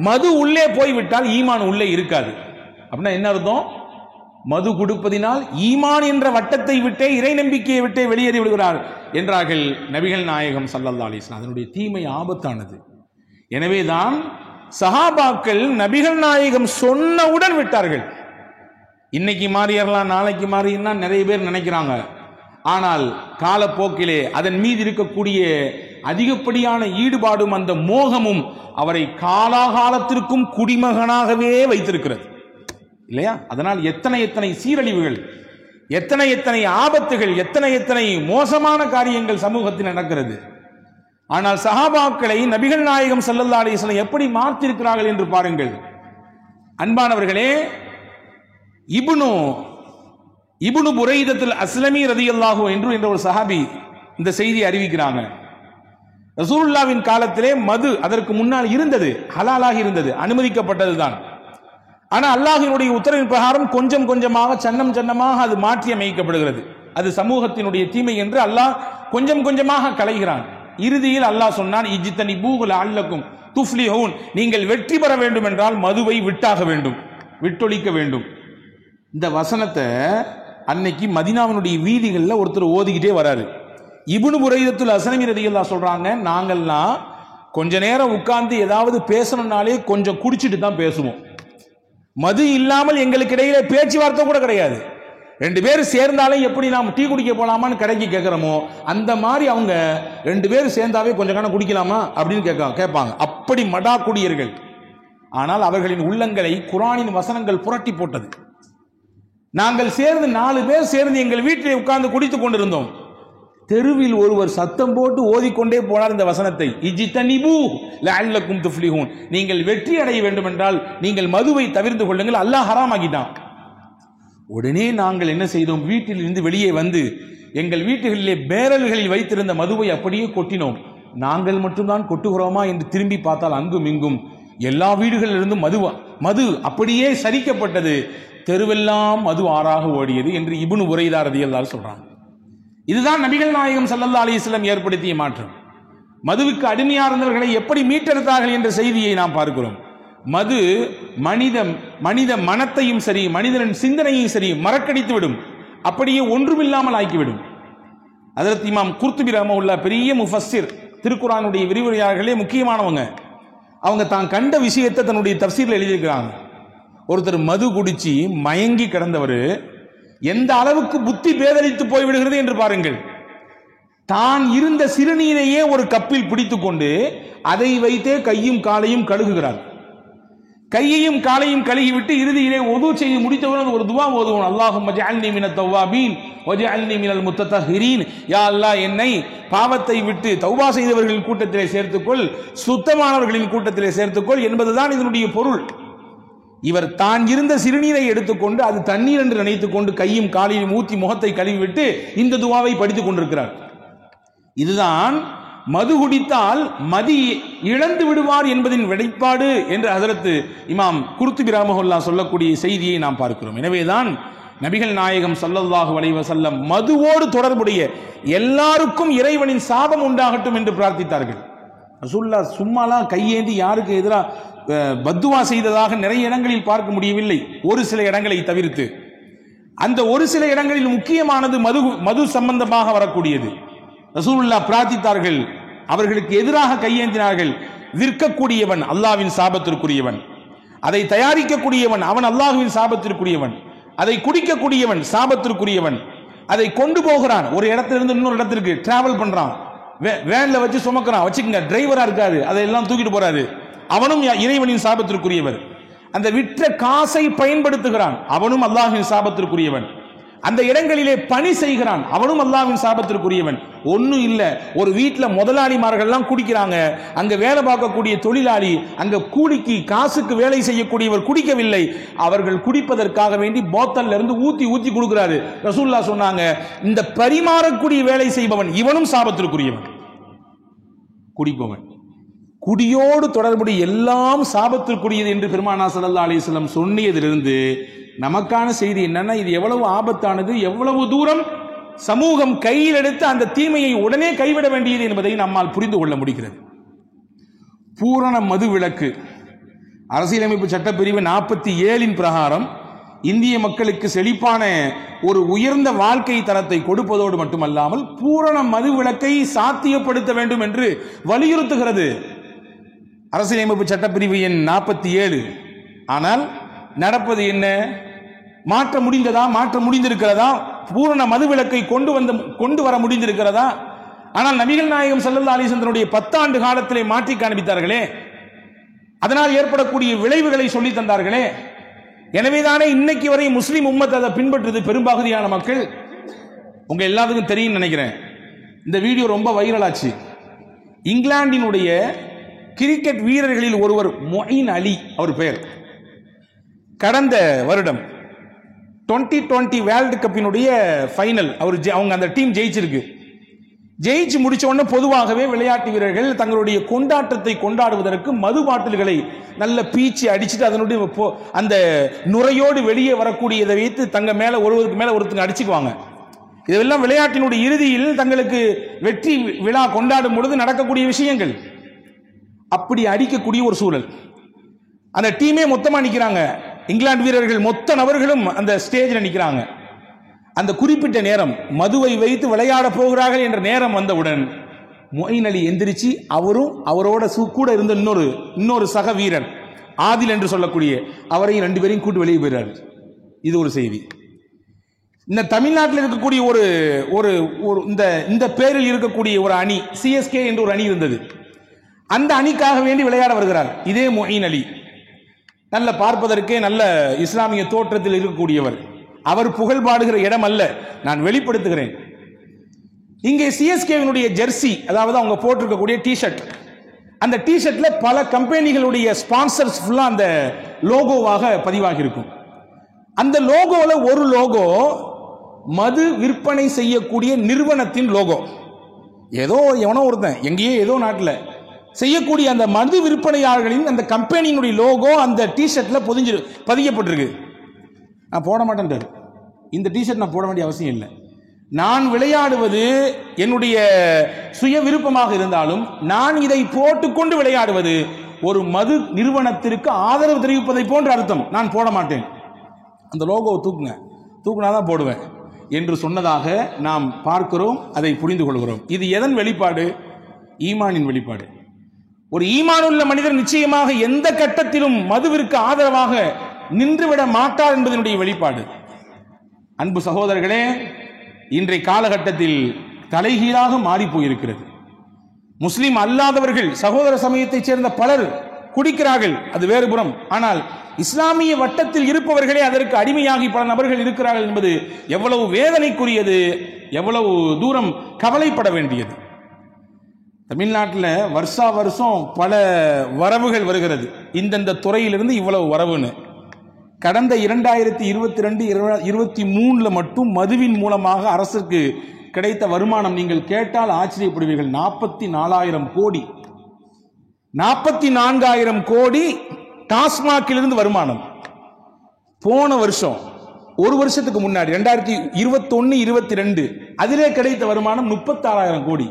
மது உள்ளே போய்விட்டால் ஈமான் உள்ளே இருக்காது. அப்படின்னா என்ன அர்த்தம்? மது கொடுப்பதினால் ஈமான் என்ற வட்டத்தை விட்டே, இறை நம்பிக்கையை விட்டே வெளியேறி விடுகிறார் என்றார்கள் நபிகள் நாயகம் ஸல்லல்லாஹு அலைஹி வஸல்லம். அதனுடைய தீமை ஆபத்தானது. எனவேதான் சஹாபாக்கள் நபிகள் நாயகம் சொன்னவுடன் விட்டார்கள். இன்னைக்கு மாறியறலாம், நாளைக்கு மாறினா நிறைய பேர் நினைக்கிறாங்க. ஆனால் காலப்போக்கிலே அதன் மீது இருக்கக்கூடிய அதிகப்படியான ஈடுபாடும் அந்த மோகமும் அவரை காலாகாலத்திற்கும் குடிமகனாகவே வைத்திருக்கிறது இல்லையா? அதனால் எத்தனை சீரழிவுகள், எத்தனை ஆபத்துகள், எத்தனை மோசமான காரியங்கள் சமூகத்தில் நடக்கிறது. ஆனால் சஹாபாக்களை நபிகள் நாயகம் ஸல்லல்லாஹு அலைஹி வஸல்லம் எப்படி மாற்றிருக்கிறார்கள் என்று பாருங்கள். அன்பானவர்களே, இப்னு புரைதத்துல் அஸ்லமி ரலியல்லாஹு அன்ஹு என்ற ஒரு சஹாபி இந்த செய்தியை அறிவிக்கிறாங்க. ரசூலுல்லாஹ்வின் காலத்திலே மது அதற்கு முன்னால் இருந்தது, ஹலாலாக இருந்தது, அனுமதிக்கப்பட்டதுதான். ஆனால் அல்லாஹ்வினுடைய உத்தரவின் பிரகாரம் கொஞ்சம் கொஞ்சமாக சன்னமாக அது மாற்றி அமைக்கப்படுகிறது. அது சமூகத்தினுடைய தீமை என்று அல்லாஹ் கொஞ்சம் கொஞ்சமாக களைகிறான். இறுதியில் அல்லாஹ் சொன்னான், இஜ்தனிபூஹு லஅல்லக்கும் துஃப்லிஹூன், நீங்கள் வெற்றி பெற வேண்டும் என்றால் மதுவை விட்டாக வேண்டும், விட்டொழிக்க வேண்டும். இந்த வசனத்தை அன்னைக்கு மதீனாவினுடைய வீதிகளில் ஒருத்தர் ஓதிக்கிட்டே வராரு. இப்னு புரைதத்துல் அஸ்லமி ரலியல்லாஹு சொல்றாங்க, நாங்கள்லாம் கொஞ்ச நேரம் உட்கார்ந்து ஏதாவது பேசணும்னாலே கொஞ்சம் குடிச்சிட்டு தான் பேசுவோம். மது இல்லாமல் எங்களுக்கு இடையில பேச்சுவார்த்தை கூட கிடையாது. 2 பேர் சேர்ந்தாலே எப்படி நாம் டீ குடிக்க போலாமான்னு கடைக்கு கேட்கிறோமோ அந்த மாதிரி அவங்க 2 பேர் சேர்ந்தாவே கொஞ்சம் கணம் குடிக்கலாமா அப்படின்னு கேட்பாங்க. அப்படி மடா குடியர்கள். ஆனால் அவர்களின் உள்ளங்களை குர்ஆனின் வசனங்கள் புரட்டி போட்டது. நாங்கள் சேர்ந்து 4 பேர் சேர்ந்து எங்கள் வீட்டில் உட்கார்ந்து குடித்துக் கொண்டிருந்தோம். தெருவில் ஒருவர் சத்தம் போட்டு ஓதிக்கொண்டே போனார் இந்த வசனத்தை, இஜ்தனிபூ லஅல்லக்கும் துஃப்லிஹூன், நீங்கள் வெற்றி அடைய வேண்டும் என்றால் நீங்கள் மதுவை தவிர்த்து கொள்ளுங்கள், அல்லாஹ் ஹராம் ஆக்கிட்டான். உடனே நாங்கள் என்ன செய்தோம், வீட்டில் இருந்து வெளியே வந்து எங்கள் வீட்டுகளிலே பேரல்களில் வைத்திருந்த மதுவை அப்படியே கொட்டினோம். நாங்கள் மட்டும்தான் கொட்டுகிறோமா என்று திரும்பி பார்த்தால் அங்கும் இங்கும் எல்லா வீடுகளிலிருந்தும் மது அப்படியே சரிக்கப்பட்டது. தெருவெல்லாம் மது ஆறாக ஓடியது என்று இப்னு புரைதா ரலியல்லாஹு சொல்றாங்க. இதுதான் நபிகள் நாயகம் ஸல்லல்லாஹு அலைஹி வஸல்லம் ஏற்படுத்திய மாற்றம். மதுவுக்கு அடிமையா இருந்தவர்களை எப்படி மீட்டெடுத்தார்கள் என்ற செய்தியை நாம் பார்க்கிறோம். மது மனித மனத்தையும் சரி, மனிதனின் சிந்தனையும் சரி மறக்கடித்து விடும், அப்படியே ஒன்றுமில்லாமல் ஆக்கிவிடும். ஹஜ்ரத் இமாம் குர்துபி ரஹ்மத்துல்லாஹ் பெரிய முஃபஸ்ஸிர், திருக்குர்ஆனுடைய விரிவுரையாளர்களே முக்கியமானவங்க. அவங்க தான் கண்ட விஷயத்தை தன்னுடைய தஃப்சீர்ல எழுதியிருக்கிறாங்க. ஒருத்தர் மது குடிச்சு மயங்கி கிடந்தவர் எந்த அளவுக்கு புத்தி பேதலித்து போய்விடுகிறது என்று பாருங்கள். தான் இருந்த சிறுநீரையே ஒரு கப்பில் பிடித்துக் கொண்டு அதை வைத்தே கையும் காலையும் கழுகுகிறார். கையையும் காலையும் கழுகிவிட்டு இறுதியிலே ஒது செய்து முடித்தவுடன் ஒரு துவா ஓதுவோம். அல்லாஹும்ம ஜஅல்னி மினத் தவ்வாபீன் வஜஅல்னி மினல் முத்தத்தஹிரீன். யா அல்லாஹ், என்னை பாவத்தை விட்டு தௌபா செய்தவர்களின் கூட்டத்திலே சேர்த்துக்கொள், சுத்தமானவர்களின் கூட்டத்திலே சேர்த்துக்கொள் என்பதுதான் இதனுடைய பொருள். இவர் தான் இருந்த சிறுநீரை எடுத்துக்கொண்டு அது தண்ணீர் என்று நினைத்துக் கொண்டு கையும் காலையும் ஊற்றி முகத்தை கழுவிவிட்டு இந்த துவாவை படித்துக் கொண்டிருக்கிறார். இதுதான் மது குடித்தால் மதி இழந்து விடுவார் என்பதின் வெளிப்பாடு என்று ஹஜரத் இமாம் குர்துபி ரஹ்மத்துல்லாஹ் சொல்லக்கூடிய செய்தியை நாம் பார்க்கிறோம். எனவேதான் நபிகள் நாயகம் ஸல்லல்லாஹு அலைஹி வஸல்லம் மதுவோடு தொடர்புடைய எல்லாருக்கும் இறைவனின் சாபம் உண்டாகட்டும் என்று பிரார்த்தித்தார்கள். ரசூலுல்லாஹ் சும்மாலாம் கையேந்தி யாருக்கு எதிராக பத்துவா செய்ததாக நிறைய இடங்களில் பார்க்க முடியவில்லை, ஒரு சில இடங்களை தவிர்த்து. அந்த ஒரு சில இடங்களில் முக்கியமானது மது சம்பந்தமாக வரக்கூடியது. ரசூலுல்லாஹ் பிரார்த்தித்தார்கள், அவர்களுக்கு எதிராக கையேந்தினார்கள். விற்கக்கூடியவன் அல்லாஹ்வின் சாபத்திற்குரியவன், அதை தயாரிக்கக்கூடியவன் அவன் அல்லாஹ்வின் சாபத்திற்குரியவன், அதை குடிக்கக்கூடியவன் சாபத்திற்குரியவன், அதை கொண்டு போகிறான் ஒரு இடத்திலிருந்து இன்னொரு இடத்திற்கு டிராவல் பண்றான், வேன்ல வச்சு சுமக்கிறான், வச்சுக்கங்க டிரைவரா இருக்காரு, அதையெல்லாம் தூக்கிட்டு போறாரு, அவனும் இறைவனின் சாபத்திற்குரியவர். அந்த விற்ற காசை பயன்படுத்துகிறான், அவனும் அல்லாஹ்வின் சாபத்திற்குரியவன். அந்த இடங்களிலே பணி செய்கிறான், அவனும் அல்லாஹ்வின் சாபத்திற்குரியவன். ஒன்னும் இல்ல, ஒரு வீட்டில் முதலாளிமார்கள்லாம் குடிக்கிறாங்க, அங்க வேலை பார்க்கக்கூடிய தொழிலாளி, அங்க கூலிக்கு காசுக்கு வேலை செய்யக்கூடியவர் குடிக்கவில்லை, அவர்கள் குடிப்பதற்காக வேண்டி போத்தல்ல இருந்து ஊத்தி ஊத்தி கொடுக்கிறாரு. ரசூலுல்லாஹ் சொன்னாங்க, இந்த பரிமாறக்கூடிய வேலை செய்பவன் இவனும் சாபத்திற்குரியவன். குடிப்பவன், குடியோடு தொடர்புடைய எல்லாம் சாபத்திற்குரியது என்று பெருமானார் ஸல்லல்லாஹு அலைஹி வஸல்லம் சொன்னதிலிருந்து நமக்கான செய்தி என்னன்னா, இது எவ்வளவு ஆபத்தானது, எவ்வளவு தூரம் சமூகம் கையில் எடுத்து அந்த தீமையை உடனே கைவிட வேண்டியது என்பதை நம்மால் புரிந்து கொள்ள முடிகிறது. பூரண மது விலக்கு அரசியலமைப்பு சட்டப்பிரிவு 47 பிரகாரம் இந்திய மக்களுக்கு செழிப்பான ஒரு உயர்ந்த வாழ்க்கை தரத்தை கொடுப்பதோடு மட்டுமல்லாமல் பூரண மது விலக்கை சாத்தியப்படுத்த வேண்டும் என்று வலியுறுத்துகிறது அரசியலமைப்பு சட்டப்பிரிவு எண் 47. ஆனால் நடப்பது என்ன? மாற்ற முடிந்ததா? மாற்ற முடிந்திருக்கிறதா? பூரண மதுவிலக்கை கொண்டு வர முடிந்திருக்கிறதா? ஆனால் நபிகள் நாயகம் ஸல்லல்லாஹு அலைஹி வஸல்லம் 10 ஆண்டு காலத்திலே மாற்றி காண்பித்தார்களே, அதனால் ஏற்படக்கூடிய விளைவுகளை சொல்லி தந்தார்களே. எனவேதானே இன்னைக்கு வரை முஸ்லிம் உம்மத் அதை பின்பற்றுது பெரும்பகுதியான மக்கள். உங்க எல்லாத்துக்கும் தெரியும் நினைக்கிறேன், இந்த வீடியோ ரொம்ப வைரலாச்சு. இங்கிலாந்தினுடைய கிரிக்கெட் வீரர்களில் ஒருவர் மொயின் அலி, அவர் பெயர். கடந்த வருடம் 2020 வேர்ல்டு கப்பினுடைய ஃபைனல் அவங்க அந்த டீம் ஜெயிச்சிருக்கு. ஜெயிச்சு முடிச்ச உடனே பொதுவாகவே விளையாட்டு வீரர்கள் தங்களுடைய கொண்டாட்டத்தை கொண்டாடுவதற்கு மது பாட்டில்களை நல்ல பீச்சி அடிச்சுட்டு அதனுடைய அந்த நுரையோடு வெளியே வரக்கூடியதை வைத்து தங்க மேல ஒருவருக்கு மேல ஒருத்தங்க அடிச்சுக்குவாங்க. இதெல்லாம் விளையாட்டினுடைய இறுதியில் தங்களுக்கு வெற்றி விழா கொண்டாடும் பொழுது நடக்கக்கூடிய விஷயங்கள். அப்படி அடிக்கக்கூடிய ஒரு சூழல். அந்த டீமே மொத்தமா நிக்கிறாங்க, இங்கிலாந்து வீரர்கள் மொத்த நபர்களும் அந்த ஸ்டேஜில் நிற்கிறாங்க. அந்த குறிப்பிட்ட நேரம் மதுவை வைத்து விளையாட போகிறார்கள் என்ற நேரம் வந்தவுடன் மொயின் அலி எந்திரிச்சு அவரும் அவரோட கூட இருந்த இன்னொரு சக வீரர் ஆதில் என்று சொல்லக்கூடிய அவரையும் 2 பேரையும் கூட்டு வெளியே போயிறாரு. இது ஒரு செய்தி. இந்த தமிழ்நாட்டில் இருக்கக்கூடிய ஒரு இந்த பேரில் இருக்கக்கூடிய ஒரு அணி சிஎஸ்கே என்று ஒரு அணி இருந்தது. அந்த அணிக்காக வேண்டி விளையாட வருகிறார் இதே மொயின் அலி. நல்ல பார்ப்பதற்கே நல்ல இஸ்லாமிய தோற்றத்தில் இருக்கக்கூடியவர். அவர் புகழ் பாடுகிற இடம் அல்ல, நான் வெளிப்படுத்துகிறேன். இங்கே சிஎஸ்கேவினுடைய ஜெர்சி, அதாவது அவங்க போட்டிருக்கக்கூடிய டிஷர்ட், அந்த டிஷர்ட்ல பல கம்பெனிகளுடைய ஸ்பான்சர்ஸ் ஃபுல்லா அந்த லோகோவாக பதிவாகி இருக்கும். அந்த லோகோல ஒரு லோகோ மது விற்பனை செய்யக்கூடிய நிறுவனத்தின் லோகோ. ஏதோ எவனோ ஒருத்தன் எங்கேயோ ஏதோ நாட்டில் செய்யக்கூடிய அந்த மது விற்பனையாளர்களின் அந்த கம்பெனியினுடைய லோகோ அந்த டிஷர்ட்ல பதியப்பட்டிருக்கு. நான் போட மாட்டேன், இந்த டிஷர்ட் நான் போட வேண்டிய அவசியம் இல்லை. நான் விளையாடுவது என்னுடைய சுய விருப்பமாக இருந்தாலும் நான் இதை போட்டுக்கொண்டு விளையாடுவது ஒரு மது நிறுவனத்திற்கு ஆதரவு தெரிவிப்பதை போன்ற அர்த்தம். நான் போட மாட்டேன், அந்த லோகோவை தூக்குனாதான் போடுவேன் என்று சொன்னதாக நாம் பார்க்கிறோம், அதை புரிந்து கொள்கிறோம். இது எதன் வெளிப்பாடு? ஈமானின் வெளிப்பாடு. ஒரு ஈமானுள்ள மனிதர் நிச்சயமாக எந்த கட்டத்திலும் மதுவிற்கு ஆதரவாக நின்றுவிட மாட்டார் என்பதனுடைய வெளிப்பாடு. அன்பு சகோதரர்களே, இன்றைய காலகட்டத்தில் தலைகீழாக மாறி போயிருக்கிறது. முஸ்லிம் அல்லாதவர்கள், சகோதர சமயத்தைச் சேர்ந்த பலர் குடிக்கிறார்கள், அது வேறுபுறம். ஆனால் இஸ்லாமிய வட்டத்தில் இருப்பவர்களே அதற்கு அடிமையாகி பல நபர்கள் இருக்கிறார்கள் என்பது எவ்வளவு வேதனைக்குரியது, எவ்வளவு தூரம் கவலைப்பட வேண்டியது. தமிழ்நாட்டில் வருஷா வருஷம் பல வரவுகள் வருகிறது, இந்தந்த துறையிலிருந்து இவ்வளவு வரவுன்னு. கடந்த 2022-23 மட்டும் மதுவின் மூலமாக அரசுக்கு கிடைத்த வருமானம் நீங்கள் கேட்டால் ஆச்சரியப்படுவீர்கள். 44,000 கோடி, 44,000 கோடி டாஸ்மாகிலிருந்து வருமானம். போன வருஷம், ஒரு வருஷத்துக்கு முன்னாடி 2021-22 அதிலே கிடைத்த வருமானம் 36,000 கோடி.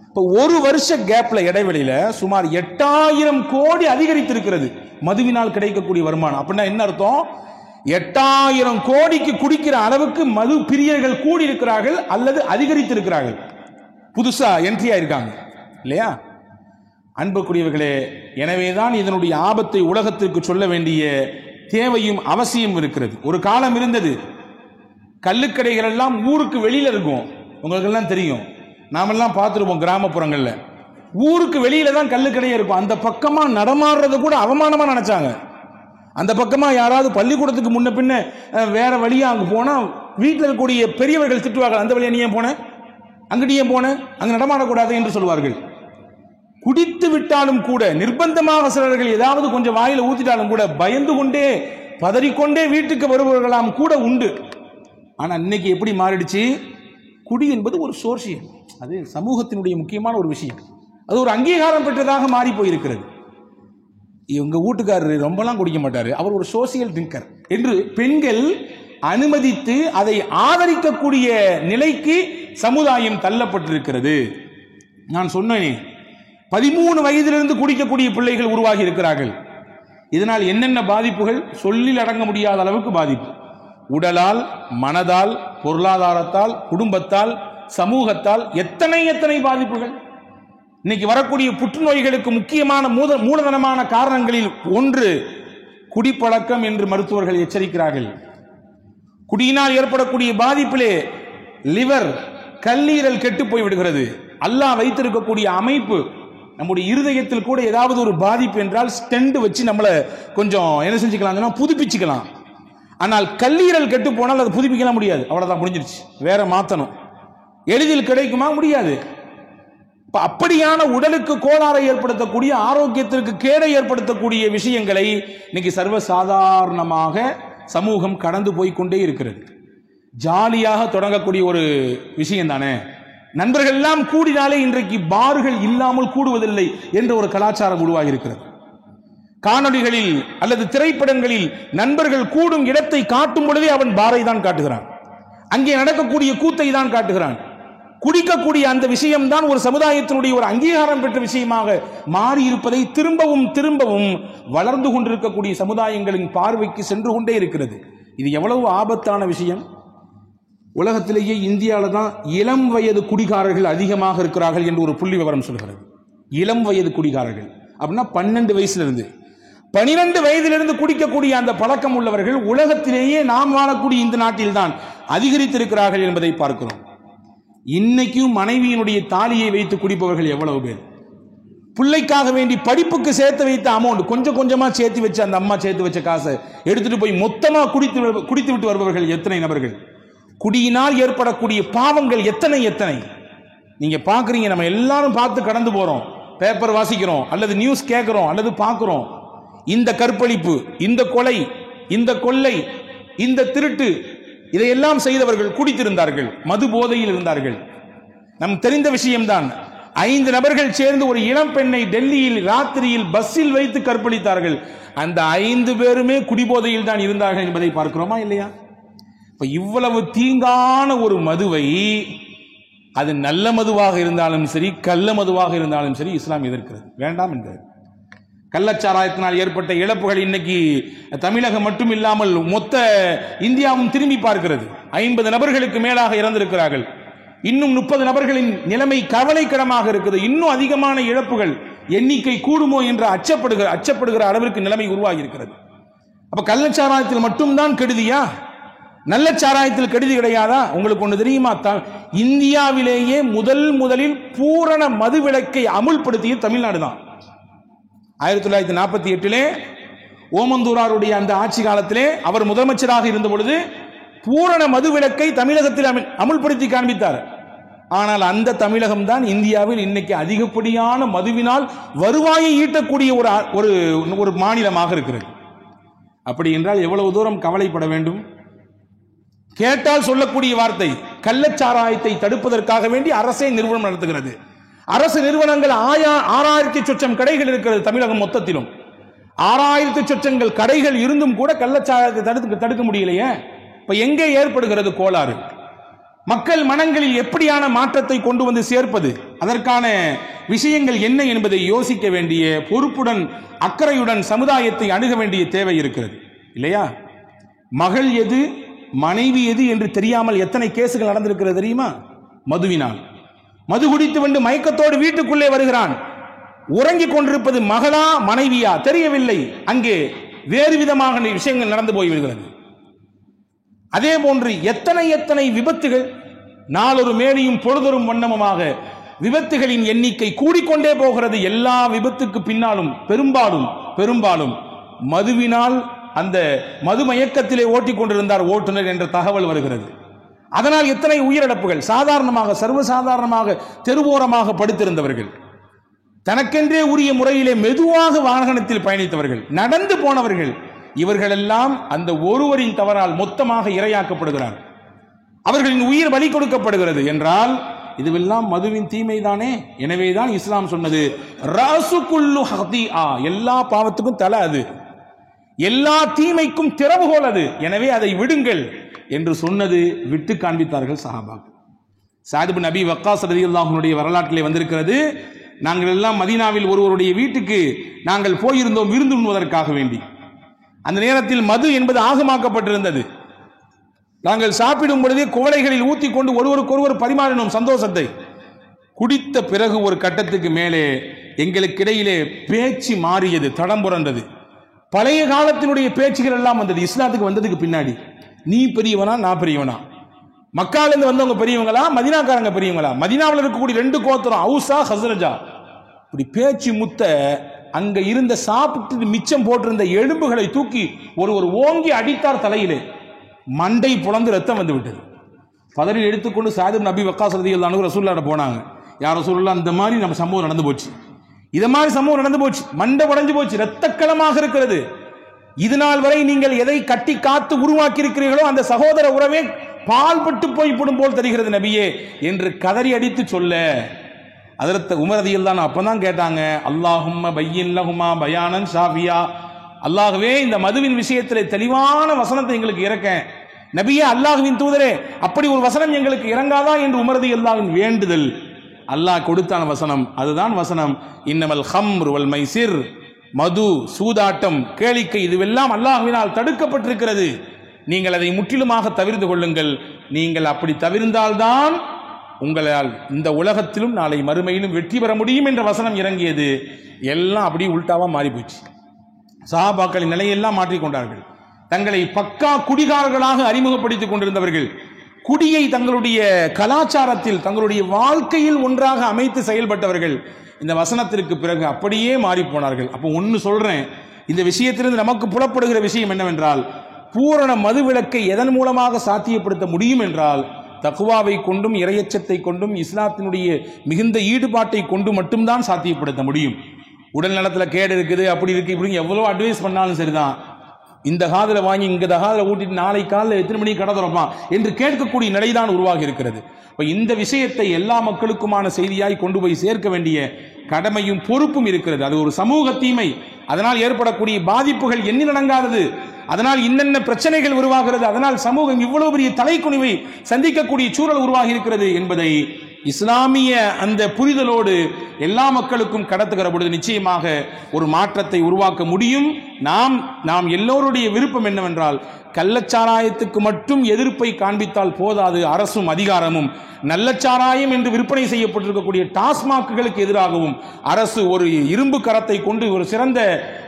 இப்போ ஒரு வருஷ கேப்ல இடைவெளியில சுமார் 8,000 கோடி அதிகரித்திருக்கிறது மதுவினால் கிடைக்கக்கூடிய வருமானம். அப்படின்னா என்ன அர்த்தம்? 8,000 கோடிக்கு குடிக்கிற அளவுக்கு மது பிரியர்கள் கூடி இருக்கிறார்கள் அல்லது அதிகரித்திருக்கிறார்கள், புதுசா என்ட்ரியா இருக்காங்க இல்லையா? அன்புக்குரியவர்களே, எனவேதான் இதனுடைய ஆபத்தை உலகத்திற்கு சொல்ல வேண்டிய தேவையும் அவசியம் இருக்கிறது. ஒரு காலம் இருந்தது, கள்ளுக்கடைகள் எல்லாம் ஊருக்கு வெளியில இருக்கும். உங்களுக்கு எல்லாம் தெரியும், நாமெல்லாம் பார்த்துருப்போம் கிராமப்புறங்கள்ல. ஊருக்கு வெளியில தான் கள்ளுக்கடையே இருக்கும். அந்த பக்கமா நடமாடுறது கூட அவமானமா நினைச்சாங்க. அந்த பக்கமா யாராவது பள்ளிக்கூடத்துக்கு முன்ன பின்ன வேற வழியா அங்க போனா வீட்டில் இருக்கக்கூடிய பெரியவர்கள் திட்டுவார்கள், அந்த வழியா நீ ஏன் போன, அங்கிட்டு ஏன் போன, அங்க நடமாடக்கூடாது என்று சொல்வார்கள். குடித்து விட்டாலும் கூட, நிர்பந்தமாக சிலர்கள் ஏதாவது கொஞ்சம் வாயில ஊத்திட்டாலும் கூட பயந்து கொண்டே பதறிக்கொண்டே வீட்டுக்கு வருபவர்களாம் கூட உண்டு. ஆனா இன்னைக்கு எப்படி மாறிடுச்சு? குடி என்பது ஒரு சோர்ஷியல், அது சமூகத்தினுடைய முக்கியமான ஒரு விஷயம், அது ஒரு அங்கீகாரம் பெற்றதாக மாறி போயிருக்கிறது. இவங்க வீட்டுக்காரர் ரொம்பலாம் குடிக்க மாட்டாரு, அவர் ஒரு சோசியல் ட்ரிங்கர் என்று பெண்கள் அனுமதித்து அதை ஆதரிக்கக்கூடிய நிலைக்கு சமுதாயம் தள்ளப்பட்டிருக்கிறது. நான் சொன்னேன், 13 வயதிலிருந்து குடிக்கக்கூடிய பிள்ளைகள் உருவாகி இருக்கிறார்கள். இதனால் என்னென்ன பாதிப்புகள் சொல்லில் அடங்க முடியாத அளவுக்கு பாதிப்பு. உடலால், மனதால், பொருளாதாரத்தால், குடும்பத்தால், சமூகத்தால் எத்தனை எத்தனை பாதிப்புகள். இன்னைக்கு வரக்கூடிய புற்றுநோய்களுக்கு முக்கியமான மூலதனமான காரணங்களில் ஒன்று குடிப்பழக்கம் என்று மருத்துவர்கள் எச்சரிக்கிறார்கள். குடியினால் ஏற்படக்கூடிய பாதிப்பிலே லிவர், கல்லீரல் கெட்டு போய் விடுகிறது. அல்லாஹ் வைத்திருக்கக்கூடிய அமைப்பு, நம்முடைய இருதயத்தில் கூட ஏதாவது ஒரு பாதிப்பு என்றால் ஸ்டெண்ட் வச்சு நம்மளை கொஞ்சம் என்ன செஞ்சுக்கலாம், புதுப்பிச்சுக்கலாம். ஆனால் கல்லீரல் கெட்டு போனால் அது புதுப்பிக்கலாம் முடியாது, அவ்வளவுதான், முடிஞ்சிருச்சு, வேற மாத்தணும். எளிதில் கிடைக்குமா? முடியாது. அப்படியான உடலுக்கு கோளாறை ஏற்படுத்தக்கூடிய, ஆரோக்கியத்திற்கு கேடை ஏற்படுத்தக்கூடிய விஷயங்களை இன்னைக்கு சர்வசாதாரணமாக சமூகம் கடந்து போய்கொண்டே இருக்கிறது. ஜாலியாக தொடங்கக்கூடிய ஒரு விஷயம் தானே, நண்பர்கள் எல்லாம் கூடினாலே இன்றைக்கு பார்கள் இல்லாமல் கூடுவதில்லை என்ற ஒரு கலாச்சாரம் உருவாகி இருக்கிறது. காணொளிகளில் அல்லது திரைப்படங்களில் நண்பர்கள் கூடும் இடத்தை காட்டும் பொழுதே அவன் பாரை தான் காட்டுகிறான், அங்கே நடக்கக்கூடிய கூத்தை தான் காட்டுகிறான். குடிக்கக்கூடிய அந்த விஷயம்தான் ஒரு சமுதாயத்தினுடைய ஒரு அங்கீகாரம் பெற்ற விஷயமாக மாறி இருப்பதை திரும்பவும் திரும்பவும் வளர்ந்து கொண்டிருக்கக்கூடிய சமுதாயங்களின் பார்வைக்கு சென்று கொண்டே இருக்கிறது. இது எவ்வளவு ஆபத்தான விஷயம். உலகத்திலேயே இந்தியாவில் தான் இளம் வயது குடிகாரர்கள் அதிகமாக இருக்கிறார்கள் என்று ஒரு புள்ளி விவரம் சொல்கிறது. இளம் வயது குடிகாரர்கள் அப்படின்னா 12 வயசுல 12 வயதிலிருந்து குடிக்கக்கூடிய அந்த பழக்கம் உள்ளவர்கள் உலகத்திலேயே நாம் வாழக்கூடிய இந்த நாட்டில் தான் அதிகரித்திருக்கிறார்கள் என்பதை பார்க்கிறோம். இன்னைக்கும் மனைவியினுடைய தாலியை வைத்து குடிப்பவர்கள் எவ்வளவு பேர். பிள்ளைக்காக வேண்டி படிப்புக்கு சேர்த்து வைத்த அமௌண்ட், கொஞ்சம் கொஞ்சமா சேர்த்து வச்சு அந்த அம்மா சேர்த்து வச்ச காசை எடுத்துட்டு போய் மொத்தமா குடித்து விட்டு வருபவர்கள் எத்தனை நபர்கள். குடியினால் ஏற்படக்கூடிய பாவங்கள் எத்தனை எத்தனை நீங்க பாக்குறீங்க. நம்ம எல்லாரும் பார்த்து கடந்து போறோம், பேப்பர் வாசிக்கிறோம், அல்லது நியூஸ் கேட்கிறோம், அல்லது பார்க்கிறோம். இந்த கற்பழிப்பு, இந்த கொலை, இந்த கொள்ளை, இந்த திருட்டு, இதையெல்லாம் செய்தவர்கள் குடித்திருந்தார்கள், மது போதையில் இருந்தார்கள். நம் தெரிந்த விஷயம்தான். 5 நபர்கள் சேர்ந்து ஒரு இளம் பெண்ணை டெல்லியில் ராத்திரியில் பஸ்ஸில் வைத்து கற்பழித்தார்கள். அந்த 5 பேருமே குடிபோதையில் தான் இருந்தார்கள் என்பதை பார்க்கிறோமா இல்லையா? இப்ப இவ்வளவு தீங்கான ஒரு மதுவை, அது நல்ல மதுவாக இருந்தாலும் சரி, கள்ள மதுவாக இருந்தாலும் சரி, இஸ்லாம் எதிர்க்கிறது, வேண்டாம் என்கிறது. கள்ளச்சாராயத்தினால் ஏற்பட்ட இழப்புகள் இன்னைக்கு தமிழகம் மட்டும் இல்லாமல் மொத்த இந்தியாவும் திரும்பி பார்க்கிறது. 50 நபர்களுக்கு மேலாக இறந்திருக்கிறார்கள். இன்னும் 30 நபர்களின் நிலைமை கவலைக்கிடமாக இருக்குது. இன்னும் அதிகமான இழப்புகள் எண்ணிக்கை கூடுமோ என்று அச்சப்படுகிற அளவிற்கு நிலைமை உருவாகி இருக்கிறது. அப்ப கள்ளச்சாராயத்தில் மட்டும்தான் கெடுதியா? நல்ல சாராயத்தில் கெடுதி கிடையாதா? உங்களுக்கு ஒன்று தெரியுமா? இந்தியாவிலேயே முதலில் பூரண மது விலக்கை அமுல்படுத்திய தமிழ்நாடு தான். 1948 ஓமந்தூராருடைய அந்த ஆட்சி காலத்திலே அவர் முதலமைச்சராக இருந்த பொழுது பூரண மதுவிலக்கை தமிழகத்தில் அமுல்படுத்தி காண்பித்தார். ஆனால் அந்த தமிழகம் தான் இந்தியாவில் இன்னைக்கு அதிகப்படியான மதுவினால் வருவாயை ஈட்டக்கூடிய ஒரு மாநிலமாக இருக்கிறது. அப்படி என்றால் எவ்வளவு தூரம் கவலைப்பட வேண்டும்? கேட்டால் சொல்லக்கூடிய வார்த்தை, கள்ளச்சாராயத்தை தடுப்பதற்காக வேண்டி அரசே நிறுவனம் நடத்துகிறது. அரசு நிறுவனங்கள் 6000 சொச்சம் கடைகள் இருக்கிறது தமிழகம் மொத்தத்திலும். 6000 சொச்சங்கள் கடைகள் இருந்தும் கூட கள்ளச்சாராயத்தை தடுக்க முடியலையே. இப்ப எங்கே ஏற்படுகிறது கோளாறு? மக்கள் மனங்களில் எப்படியான மாற்றத்தை கொண்டு வந்து சேர்ப்பது, அதற்கான விஷயங்கள் என்ன என்பதை யோசிக்க வேண்டிய, பொறுப்புடன் அக்கறையுடன் சமுதாயத்தை அணுக வேண்டிய தேவை இருக்கிறது இல்லையா? மகள் எது மனைவி எது என்று தெரியாமல் எத்தனை கேசுகள் நடந்திருக்கிறது தெரியுமா? மதுவினால். மது குடித்து வந்து மயக்கத்தோடு வீட்டுக்குள்ளே வருகிறான். உறங்கிக் கொண்டிருப்பது மகளா மனைவியா தெரியவில்லை. அங்கே வேறு விதமாக விஷயங்கள் நடந்து போய்விடுகிறது. அதே போன்று எத்தனை விபத்துகள், நாளொரு மேனியும் பொழுதொரும் வண்ணமுமாக விபத்துகளின் எண்ணிக்கை கூடிக்கொண்டே போகிறது. எல்லா விபத்துக்கு பின்னாலும் பெரும்பாலும் மதுவினால், அந்த மது மயக்கத்திலே ஓட்டிக் கொண்டிருந்தார் ஓட்டுநர் என்ற தகவல் வருகிறது. அதனால் எத்தனை உயிரிழப்புகள். சாதாரணமாக சர்வசாதாரணமாக தெருவோரமாக படுத்திருந்தவர்கள், தனக்கென்றே உரிய முறையிலே மெதுவாக வாகனத்தில் பயணித்தவர்கள், நடந்து போனவர்கள், இவர்களெல்லாம் அந்த ஒருவரின் தவறால் மொத்தமாக இரையாக்கப்படுகிறார். அவர்களின் உயிர் பலி கொடுக்கப்படுகிறது என்றால் இதுவெல்லாம் மதுவின் தீமைதானே. எனவேதான் இஸ்லாம் சொன்னது ராசுகுல்லு ஹதீஆ, எல்லா பாவத்துக்கும் தலை அது, எல்லா தீமைக்கும் திறவுகோல் அது, எனவே அதை விடுங்கள் என்று சொன்னது. விட்டு காண்பித்தார்கள் சஹாபாக்கள். சஅத் இப்னு அபி வக்காஸ் ரலியல்லாஹு அன்ஹுடைய வரலாற்றிலே வந்திருக்கிறது, நாங்கள் எல்லாம் மதீனாவில் ஒருவருடைய வீட்டுக்கு நாங்கள் போயிருந்தோம் விருந்து உண்ணுவதற்காக வேண்டி. அந்த நேரத்தில் மது என்பது ஆகமாக்கப்பட்டிருந்தது. நாங்கள் சாப்பிடும் பொழுதே குவளைகளில் ஊத்தி கொண்டு ஒருவருக்கொருவர் பரிமாறினோம் சந்தோஷத்தை. குடித்த பிறகு ஒரு கட்டத்துக்கு மேலே எங்களுக்கு இடையிலே பேச்சு மாறியது, தடம் புரண்டது. பழைய காலத்தினுடைய பேச்சுகள் எல்லாம் வந்தது. இஸ்லாத்துக்கு வந்ததுக்கு பின்னாடி நீ பெரியவனா நான் பெரியவனா, மக்காலிருந்து வந்தவங்க பெரியவங்களா மதீனாக்காரங்க பெரியவங்களா, மதீனாவில் இருக்கக்கூடிய 2 கோத்திரம் அவுஸா ஹஸ்ரஜா, இப்படி பேச்சு முத்த அங்க இருந்த சாப்பிட்டு மிச்சம் போட்டிருந்த எலும்புகளை தூக்கி ஒருவர் ஓங்கி அடித்தார் தலையிலே. மண்டை புலந்து ரத்தம் வந்து விட்டது. பதறி எடுத்துக்கொண்டு சஅத் இப்னு அபி வக்காஸ் ரலியல்லாஹு அன்ஹு ரசூலுல்லாஹ்ட்ட போனாங்க. யா ரசூலுல்லாஹ், இந்த மாதிரி நம்ம சம்பவம் நடந்து போச்சு, இது மாதிரி சம்பவம் நடந்து போச்சு, மண்டை உடைஞ்சு போச்சு, இரத்தக்களமாக இருக்கிறது. இது நாள் வரை நீங்கள் எதை கட்டி காத்து உருவாக்கி இருக்கிறீர்களோ அந்த சகோதர உறவே பால் பட்டு போய்விடும் போல் தெரிகிறது நபியே என்று கதறி அடித்து சொல்ல, ஹஜ்ரத் உமர் ரலியல்லாஹு அன்ஹு அப்பதான் கேட்டாங்க, அல்லாஹும்ம பய்யின் லஹுமா பயானன் ஷாஃபியா, அல்லாஹ்வே இந்த மதுவின் விஷயத்திலே தெளிவான வசனத்தை எங்களுக்கு இறக்க, நபியே அல்லாஹ்வின் தூதரே அப்படி ஒரு வசனம் எங்களுக்கு இறங்காதா என்று உமர் ரலியல்லாஹு அன்ஹு வேண்டுதல். அல்லாஹ் கொடுத்தான வசனம் அதுதான் வசனம், இன்னமல் ஹம்ர் வல் மைசிர், மது சூதாட்டம் கேளிக்கை இதுவெல்லாம் அல்லாஹ்வினால் தடுக்கப்பட்டிருக்கிறது, நீங்கள் அதை முற்றிலுமாக தவிர்த்து கொள்ளுங்கள். நீங்கள் அப்படி தவிர்ந்தால்தான் உங்களால் இந்த உலகத்திலும் நாளை மறுமையிலும் வெற்றி பெற முடியும் என்ற வசனம் இறங்கியது. எல்லாம் அப்படி உல்டாவா மாறி போச்சு. சஹாபாக்களின் நிலையெல்லாம் மாற்றிக்கொண்டார்கள். தங்களை பக்கா குடிகாரர்களாக அறிமுகப்படுத்திக் கொண்டிருந்தவர்கள் குடியை தங்களுடைய கலாச்சாரத்தில் தங்களுடைய வாழ்க்கையில் ஒன்றாக அமைத்து செயல்பட்டவர்கள் இந்த வசனத்திற்கு பிறகு அப்படியே மாறி போனார்கள். அப்போ ஒன்னு சொல்றேன், இந்த விஷயத்திலிருந்து நமக்கு புலப்படுகிற விஷயம் என்னவென்றால், பூரண மதுவிலக்கை எதன் மூலமாக சாத்தியப்படுத்த முடியும் என்றால் தக்வாவை கொண்டும் இறையச்சத்தை கொண்டும் இஸ்லாத்தினுடைய மிகுந்த ஈடுபாட்டை கொண்டு மட்டும்தான் சாத்தியப்படுத்த முடியும். உடல் நலத்தில் கேடு இருக்குது, அப்படி இருக்கு, இப்படி எவ்வளோ அட்வைஸ் பண்ணாலும் சரிதான், இந்த காதல வாங்கி இங்க காதல ஊட்டிட்டு நாளை காலையில் எத்தனை மணிக்கு கடை திறப்பான் என்று கேட்கக்கூடிய நிலைதான் உருவாகி இருக்கிறது. இப்போ இந்த விஷயத்தை எல்லா மக்களுக்குமான செய்தியாய் கொண்டு போய் சேர்க்க வேண்டிய கடமையும் பொறுப்பும் இருக்கிறது. அது ஒரு சமூக தீமை, அதனால் ஏற்படக்கூடிய பாதிப்புகள் எண்ணிலடங்காதது, அதனால் இன்னென்ன பிரச்சனைகள் உருவாகிறது, அதனால் சமூகம் இவ்வளவு பெரிய தலைக்குனிவை சந்திக்கக்கூடிய சூழல் உருவாகி இருக்கிறது என்பதை இஸ்லாமிய அந்த புரிதலோடு எல்லா மக்களுக்கும் கடத்துகிற பொழுது நிச்சயமாக ஒரு மாற்றத்தை உருவாக்க முடியும். நாம் எல்லோருடைய விருப்பம் என்னவென்றால் கள்ளச்சாராயத்துக்கு மட்டும் எதிர்ப்பை காண்பித்தால் போதாது. அரசும் அதிகாரமும் நல்லச்சாராயம் என்று விற்பனை செய்யப்பட்டிருக்கக்கூடிய டாஸ்மாக்குகளுக்கு எதிராகவும் அரசு ஒரு இரும்பு கரத்தை கொண்டு ஒரு சிறந்த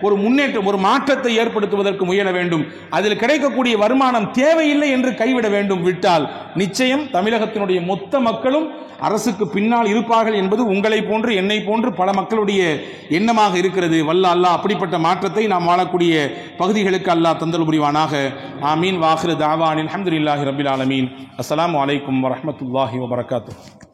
ஒரு முன்னேற்றம், ஒரு மாற்றத்தை ஏற்படுத்துவதற்கு முயல வேண்டும். அதில் கிடைக்கக்கூடிய வருமானம் தேவையில்லை என்று கைவிட வேண்டும். விட்டால் நிச்சயம் தமிழகத்தினுடைய மொத்த மக்களும் அரசுக்கு பின்னால் இருப்பார்கள் என்பது உங்களை போன்று என்னை போன்று பல மக்களுடைய எண்ணமாக இருக்கிறது. வல்ல அல்லாஹ் அப்படிப்பட்ட மாற்றத்தை நாம் வாழக்கூடிய பகுதிகளுக்கு அல்லாஹ் தந்தல் புரிவானாக. ஆமீன். வாஹிரு தாவானில் அல்ஹம்துலில்லாஹி ரப்பில் ஆலமீன். அஸ்ஸலாமு அலைக்கும் வரஹ்மத்துல்லாஹி வபரகாத்துஹு.